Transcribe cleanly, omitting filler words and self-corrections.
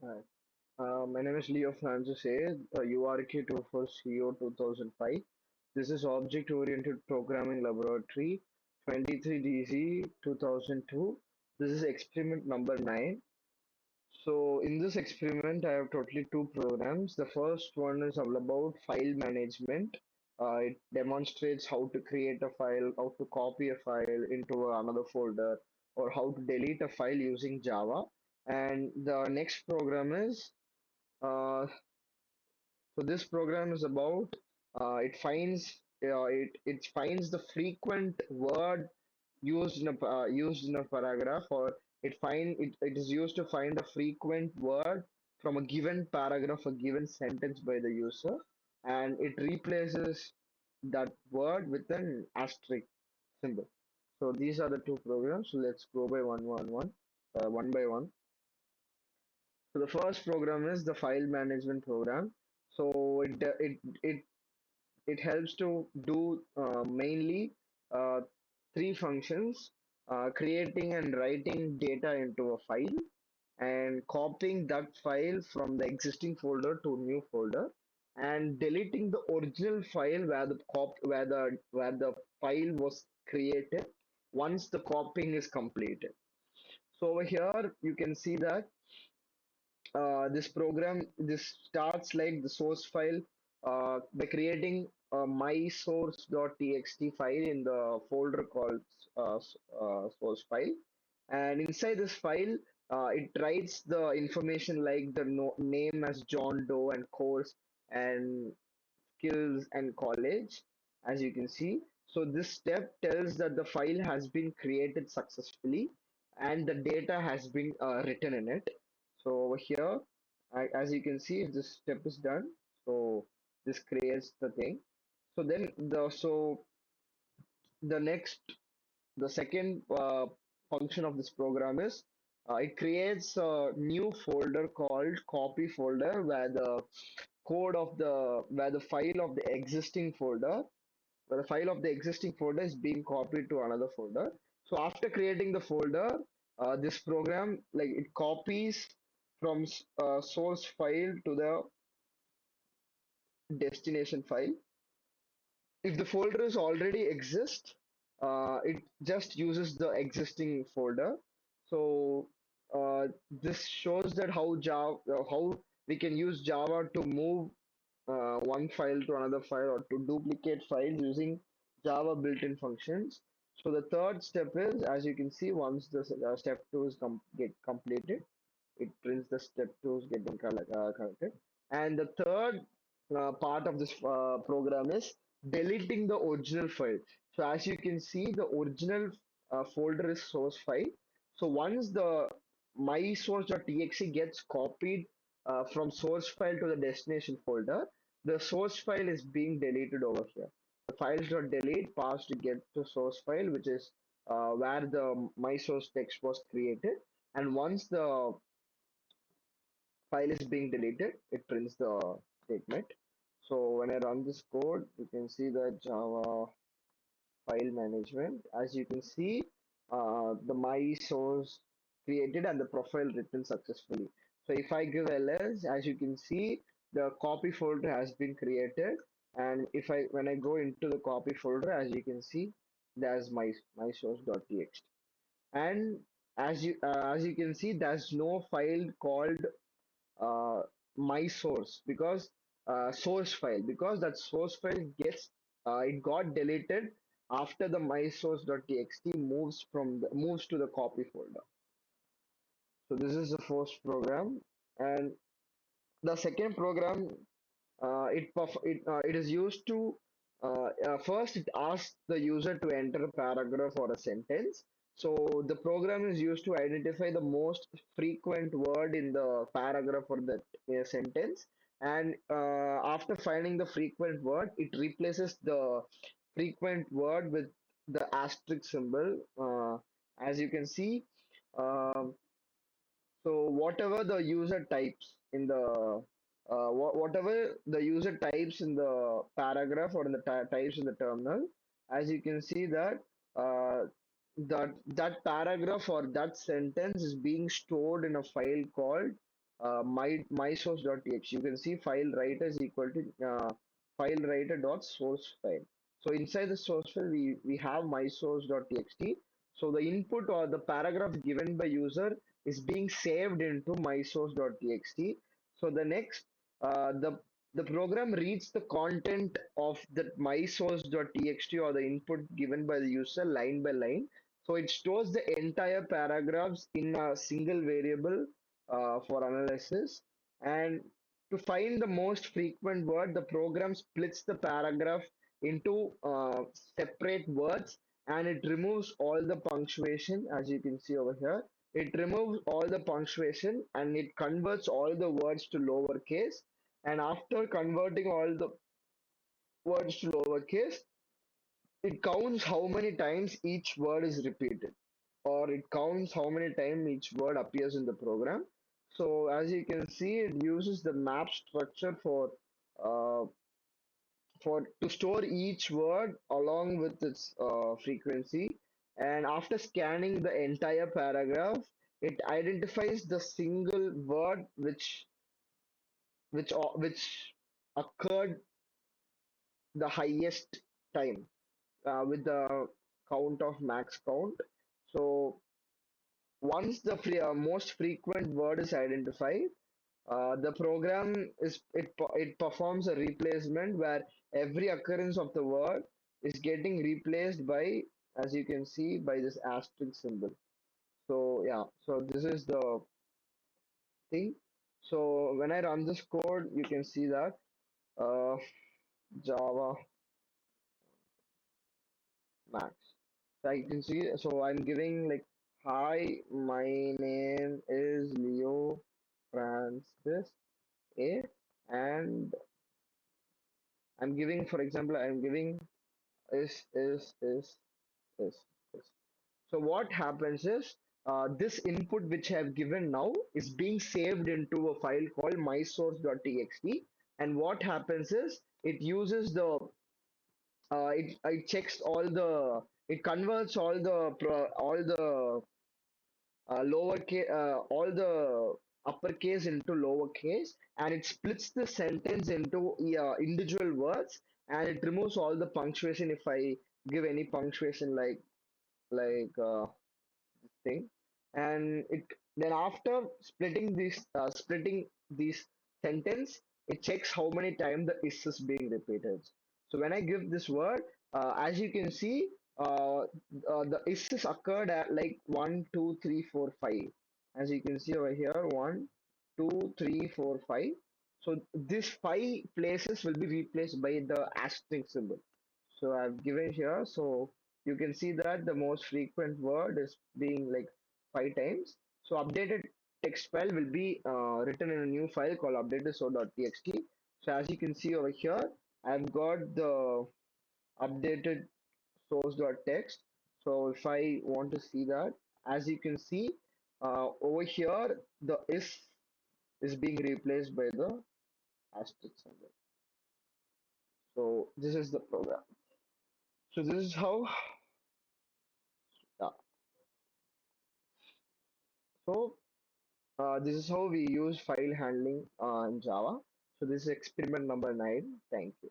Hi. My name is Leo Francis A. URK24CO 2005. This is Object Oriented Programming Laboratory 23DC 2002. This is experiment number 9. So, in this experiment, I have totally two programs. The first one is all about file management. It demonstrates how to create a file, how to copy a file into another folder, or how to delete a file using Java. And the next program is so this program is about it finds the frequent word used in a paragraph, or it is used to find a frequent word from a given paragraph, a given sentence by the user, and it replaces that word with an asterisk symbol. So these are the two programs. So let's go by one by one. So the first program is the file management program. So it helps to do mainly uh, three functions: creating and writing data into a file, and copying that file from the existing folder to new folder, and deleting the original file where the file was created once the copying is completed. So over here you can see that this starts like the source file by creating a mysource.txt file in the folder called source file, and inside this file it writes the information like the name as John Doe and course and skills and college, as you can see. So this step tells that the file has been created successfully and the data has been written in it. So over here, as you can see, this step is done. So this creates the thing. So then the next the second function of this program is it creates a new folder called copy folder where the file of the existing folder where the file of the existing folder is being copied to another folder. So after creating the folder, this program like it copies from source file to the destination file. If the folder is already exist, it just uses the existing folder. So this shows that how we can use Java to move one file to another file or to duplicate files using Java built-in functions. So the third step is, as you can see, once the step two is get completed, it prints the step two is getting collected. And the third part of this program is deleting the original file. So as you can see, the original folder is source file. So once the mysource.txt gets copied from source file to the destination folder, the source file is being deleted over here. The files.delete pass to get to source file, which is where the my source text was created. And once the file is being deleted, it prints the statement. So when I run this code, you can see that Java file management. As you can see, the my source created and the profile written successfully. So if I give ls, as you can see, the copy folder has been created. And if I when I go into the copy folder, as you can see, there's my source.txt. And as you can see, there's no file called uh, my source because source file because that source file gets it got deleted after the my source.txt moves to the copy folder. So this is the first program, and the second program it is used to first it asks the user to enter a paragraph or a sentence. So the program is used to identify the most frequent word in the paragraph or the sentence, and after finding the frequent word, it replaces the frequent word with the asterisk symbol. As you can see, um, so whatever the user types in the whatever the user types in the paragraph or in the types in the terminal, as you can see that uh, that paragraph or that sentence is being stored in a file called my source.txt. You can see file writer is equal to file writer dot source file. So inside the source file, we have my source.txt. So the input or the paragraph given by user is being saved into my source.txt. So the next, the program reads the content of the my source.txt or the input given by the user line by line. So it stores the entire paragraphs in a single variable for analysis. And to find the most frequent word, the program splits the paragraph into separate words, and it removes all the punctuation, as you can see over here. It removes all the punctuation and it converts all the words to lowercase. And after converting all the words to lowercase, it counts how many times each word is repeated, or it counts how many times each word appears in the program. So as you can see, it uses the map structure uh, for to store each word along with its frequency. And after scanning the entire paragraph, it identifies the single word which occurred the highest time with the count of max count. So once the most frequent word is identified, the program it performs a replacement where every occurrence of the word is getting replaced by, as you can see, by this asterisk symbol. So yeah, so this is the thing. So when I run this code, you can see that uh, Java Max. So I can see. So I'm giving like, hi, my name is Leo Francis A, and I'm giving, for example, I'm giving is, is. So what happens is this input which I have given now is being saved into a file called mysource.txt. And what happens is it uses the it checks all the it converts all the lowercase all the uppercase into lowercase, and it splits the sentence into individual words, and it removes all the punctuation if I give any punctuation like thing. And it then after splitting these sentence, it checks how many times the is being repeated. So when I give this word, as you can see, the is occurred at like 1, 2, 3, 4, 5. As you can see over here, 1, 2, 3, 4, 5. So these 5 places will be replaced by the asterisk symbol. So I've given here. So you can see that the most frequent word is being like 5 times. So updated text file will be written in a new file called updated.so.txt. So as you can see over here, I've got the updated source.txt. So if I want to see that, as you can see over here, the is being replaced by the asterisk symbol. So this is the program. So this is how. Yeah. So this is how we use file handling in Java. So this is experiment number 9. Thank you.